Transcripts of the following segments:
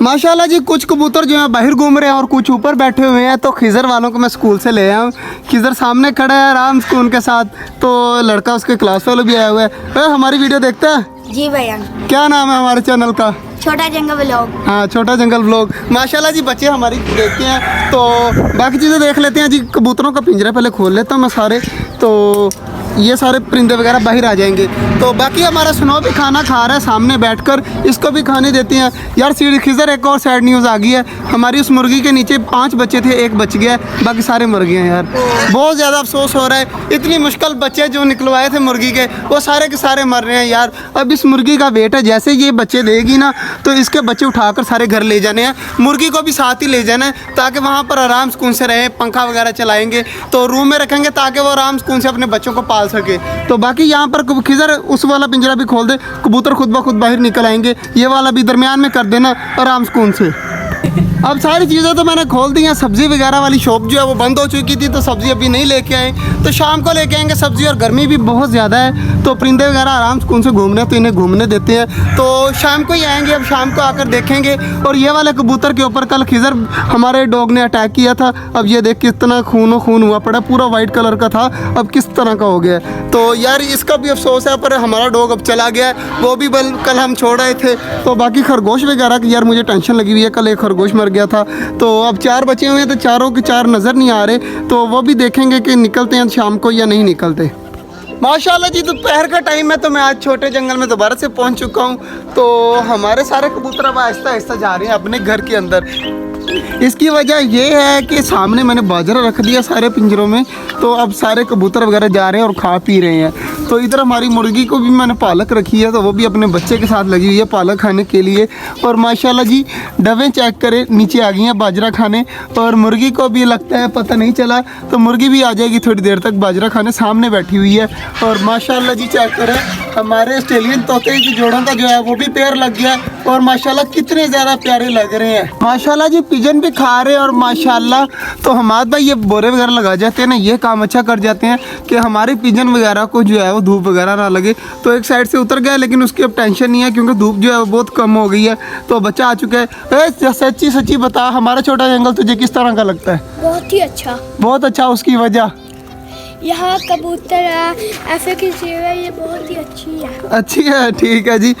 माशाल्लाह जी, कुछ कबूतर जो है बाहर घूम रहे हैं और कुछ ऊपर बैठे हुए हैं। तो खिज़र वालों को मैं स्कूल से ले आया हूँ। खिज़र सामने खड़ा है आराम से उनके साथ, तो लड़का उसके क्लास वालों भी आया हुआ है। हमारी वीडियो देखता है? जी भैया। क्या नाम है हमारे चैनल का? छोटा जंगल व्लॉग। हाँ, छोटा जंगल व्लॉग। माशाल्लाह जी, बच्चे हमारी देखते हैं तो बाकी चीज़ें देख लेते हैं जी। कबूतरों का पिंजरा पहले खोल लेता हूँ मैं सारे, तो ये सारे परिंदे वगैरह बाहर आ जाएंगे। तो बाकी हमारा स्नो भी खाना खा रहा है सामने बैठकर, इसको भी खाने देते हैं। यार खिज़र, एक और सैड न्यूज़ आ गई है। हमारी उस मुर्गी के नीचे 5 बच्चे थे, एक बच गया, बाकी सारे मर गए हैं। यार बहुत ज़्यादा अफसोस हो रहा है। इतनी मुश्किल बच्चे जो निकलवाए थे मुर्गी के, वो सारे के सारे मर रहे हैं यार। अब इस मुर्गी का वेट है, जैसे ये बच्चे देगी ना तो इसके बच्चे उठाकर सारे घर ले जाने हैं। मुर्गी को भी साथ ही ले जाना है ताकि वहाँ पर आराम सुकून से रहे। पंखा वगैरह चलाएंगे तो रूम में रखेंगे ताकि वो आराम सुकून से अपने बच्चों को पाल सके। तो बाकी यहाँ पर खिज़र उस वाला पिंजरा भी खोल दे, कबूतर खुद ब खुद बाहर निकल आएंगे। ये वाला भी दरमियान में कर देना आराम सुकून से। अब सारी चीज़ें तो मैंने खोल दी हैं। सब्ज़ी वगैरह वाली शॉप जो है वो बंद हो चुकी थी, तो सब्ज़ी अभी नहीं लेके आए, तो शाम को लेके आएंगे सब्ज़ी। और गर्मी भी बहुत ज़्यादा है, तो परिंदे वगैरह आराम सुकून से घूम रहे हैं, तो इन्हें घूमने देते हैं। तो शाम को ही आएंगे, अब शाम को आकर देखेंगे। और ये वाले कबूतर के ऊपर कल खिज़र हमारे डॉग ने अटैक किया था। अब ये देख कितना खून हुआ पड़ा, पूरा वाइट कलर का था, अब किस तरह का हो गया। तो यार इसका भी अफसोस है, पर हमारा डॉग अब चला गया है। वो भी कल हम छोड़ आए थे। तो बाकी खरगोश वगैरह की यार मुझे टेंशन लगी हुई है। कल एक खरगोश मर गया था, तो अब 4 बचे हुए हैं, तो चारों के 4 नज़र नहीं आ रहे। तो वो भी देखेंगे कि निकलते हैं शाम को या नहीं निकलते। माशाल्लाह जी, दोपहर का टाइम है, तो मैं आज छोटे जंगल में दोबारा से पहुंच चुका हूं। तो हमारे सारे कबूतर अब आहिस्ता आहिस्ता जा रहे हैं अपने घर के अंदर। इसकी वजह ये है कि सामने मैंने बाजरा रख दिया सारे पिंजरों में, तो अब सारे कबूतर वगैरह जा रहे हैं और खा पी रहे हैं। तो इधर हमारी मुर्गी को भी मैंने पालक रखी है, तो वो भी अपने बच्चे के साथ लगी हुई है पालक खाने के लिए। और माशाल्लाह जी, डवें चेक करें नीचे आ गई हैं बाजरा खाने। और मुर्गी को भी लगता है पता नहीं चला, तो मुर्गी भी आ जाएगी थोड़ी देर तक बाजरा खाने, सामने बैठी हुई है। और माशाल्लाह जी चेक करें, हमारे ऑस्ट्रेलियन तोते के जोड़ों का जो है वो भी पैर लग गया है। और माशाल्लाह कितने ज़्यादा प्यारे लग रहे हैं। माशाल्लाह जी, पिजन भी खा रहे हैं। और माशाल्लाह तो हमारे भाई ये बोरे वगैरह लगा जाते हैं ना, ये काम अच्छा कर जाते हैं कि हमारे पिजन वगैरह को जो है वो धूप वगैरह ना लगे। तो एक साइड से उतर गया, लेकिन उसकी अब टेंशन नहीं है क्योंकि धूप जो है वो बहुत कम हो गई है। तो बच्चा आ चुका है। सच्ची सच्ची बता, हमारा छोटा जंगल तुझे किस तरह का लगता है? बहुत ही अच्छा। बहुत अच्छा। उसकी वजह? यहाँ कबूतर ऐसे की सेवा ये बहुत ही अच्छी है। ठीक है जी,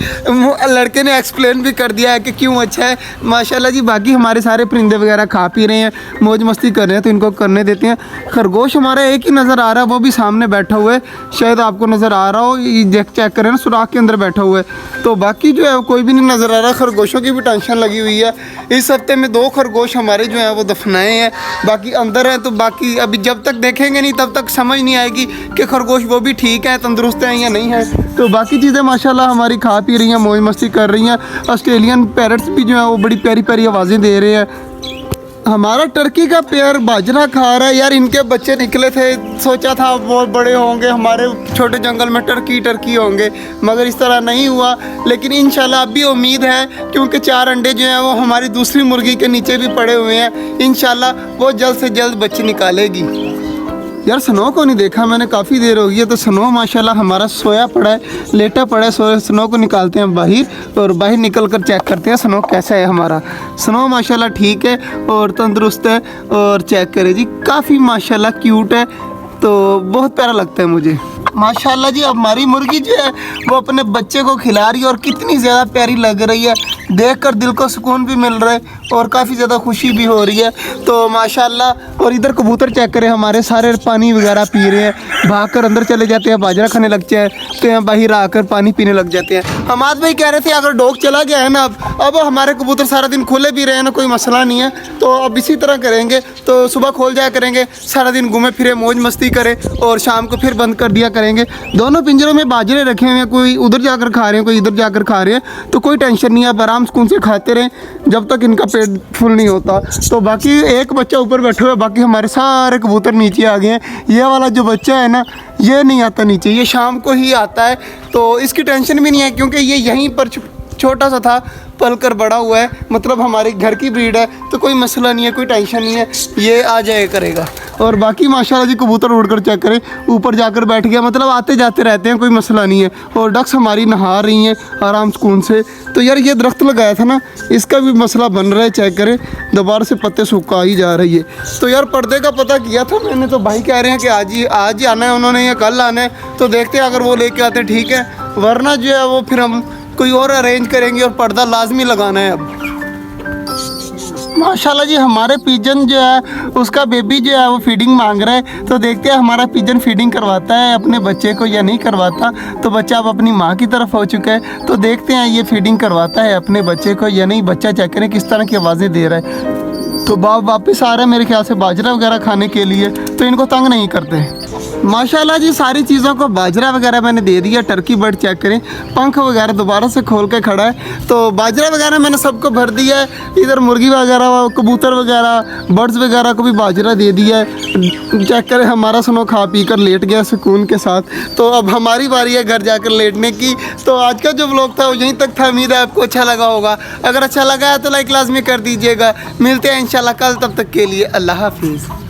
लड़के ने एक्सप्लेन भी कर दिया है कि क्यों अच्छा है। माशाल्लाह जी, बाकी हमारे सारे परिंदे वगैरह खा पी रहे हैं, मौज मस्ती कर रहे हैं, तो इनको करने देते हैं। खरगोश हमारा एक ही नज़र आ रहा है, वो भी सामने बैठा हुआ है, शायद आपको नज़र आ रहा हो। ये चेक करें ना, सुराख के अंदर बैठा हुआ है। तो बाकी जो है कोई भी नहीं नज़र आ रहा। खरगोशों की भी टेंशन लगी हुई है। इस हफ्ते में 2 खरगोश हमारे जो हैं वो दफनाए हैं, बाकी अंदर हैं। तो बाकी अभी जब तक देखेंगे नहीं तब तक समझ नहीं आएगी कि खरगोश वो भी ठीक है, तंदुरुस्त हैं या नहीं है। तो बाकी चीज़ें माशाल्लाह हमारी खा पी रही हैं, मौज मस्ती कर रही हैं। ऑस्ट्रेलियन पैरट्स भी जो है वो बड़ी प्यारी प्यारी आवाज़ें दे रहे हैं। हमारा टर्की का पेयर बाजरा खा रहा है। यार इनके बच्चे निकले थे, सोचा था बहुत बड़े होंगे, हमारे छोटे जंगल में टर्की होंगे, मगर इस तरह नहीं हुआ। लेकिन इंशाल्लाह अब भी उम्मीद है, क्योंकि 4 अंडे जो हैं वो हमारी दूसरी मुर्गी के नीचे भी पड़े हुए हैं। इंशाल्लाह वो जल्द से जल्द बच्चे निकालेगी। यार स्नो को नहीं देखा मैंने, काफ़ी देर हो गई है। तो स्नो माशाल्लाह हमारा सोया पड़ा है, लेटा पड़ा है। स्नो को निकालते हैं बाहर, और बाहर निकल कर चेक करते हैं स्नो कैसा है। हमारा स्नो माशाल्लाह ठीक है और तंदुरुस्त है। और चेक करें जी, काफ़ी माशाल्लाह क्यूट है, तो बहुत प्यारा लगता है मुझे। माशाल्लाह जी, अब हमारी मुर्गी जो है वो अपने बच्चे को खिला रही है, और कितनी ज़्यादा प्यारी लग रही है। देखकर दिल को सुकून भी मिल रहा है और काफ़ी ज़्यादा खुशी भी हो रही है। तो माशाल्लाह। और इधर कबूतर चेक करें, हमारे सारे पानी वगैरह पी रहे हैं, भाग कर अंदर चले जाते हैं, बाजरा खाने लग जाए तो यहाँ बाहर आकर पानी पीने लग जाते हैं। हमाद भाई कह रहे थे अगर डॉग चला गया है ना, अब हमारे कबूतर सारा दिन खुले भी रहे हैं ना, कोई मसला नहीं है। तो अब इसी तरह करेंगे, तो सुबह खोल जाया करेंगे, सारा दिन घूमे फिरे, मौज मस्ती करें, और शाम को फिर बंद कर दिया करेंगे। दोनों पिंजरों में बाजरे रखे हुए हैं, कोई उधर जाकर खा रहे हैं, कोई इधर जाकर खा रहे हैं, तो कोई टेंशन नहीं है। आप आराम सुकून से खाते रहें जब तक इनका पेट फुल नहीं होता। तो बाकी एक बच्चा ऊपर बैठा हुआ है, बाकी हमारे सारे कबूतर नीचे आ गए हैं। ये वाला जो बच्चा है ना, ये नहीं आता नीचे, ये शाम को ही आता है। तो इसकी टेंशन भी नहीं है क्योंकि ये यहीं पर छोटा सा था, पल कर बड़ा हुआ है, मतलब हमारे घर की ब्रीड है, तो कोई मसला नहीं है, कोई टेंशन नहीं है, ये आ जाया करेगा। और बाकी माशाल्लाह जी कबूतर उड़कर चेक करें, ऊपर जाकर बैठ गया, मतलब आते जाते रहते हैं, कोई मसला नहीं है। और डक्स हमारी नहा रही हैं आराम सुकून से। तो यार ये दरख्त लगाया था ना, इसका भी मसला बन रहा है, चेक करें दोबारा से पत्ते सूखा ही जा रही है। तो यार पर्दे का पता किया था मैंने, तो भाई कह रहे हैं कि आज ही आना है उन्होंने या कल आना है, तो देखते हैं अगर वो लेके आते ठीक है, वरना जो है वो फिर हम कोई और अरेंज करेंगे और पर्दा लाजमी लगाना है अब। माशाल्लाह जी हमारे पिजन जो है उसका बेबी जो है वो फीडिंग मांग रहा है, तो देखते हैं हमारा पिजन फीडिंग करवाता है अपने बच्चे को या नहीं करवाता। तो बच्चा अब अपनी माँ की तरफ हो चुका है, तो देखते हैं ये फीडिंग करवाता है अपने बच्चे को या नहीं। बच्चा चेक करें किस तरह की आवाज़ें दे रहा है। तो बाप वापस आ रहे हैं मेरे ख्याल से बाजरा वगैरह खाने के लिए, तो इनको तंग नहीं करते। माशाल्लाह जी सारी चीज़ों को बाजरा वगैरह मैंने दे दिया। टर्की बर्ड चेक करें, पंख वगैरह दोबारा से खोल के खड़ा है, तो बाजरा वगैरह मैंने सबको भर दिया है। इधर मुर्गी वगैरह, कबूतर वगैरह, बर्ड्स वगैरह को भी बाजरा दे दिया है। चेक करें हमारा सुनो खा पी कर लेट गया सुकून के साथ। तो अब हमारी बारी है घर जाकर लेटने की। तो आज का जो व्लॉग था वो यहीं तक था, उम्मीद है आपको अच्छा लगा होगा। अगर अच्छा लगा है तो लाइक लाजमी कर दीजिएगा। मिलते हैं इंशाल्लाह कल, तब तक के लिए अल्लाह हाफिज़।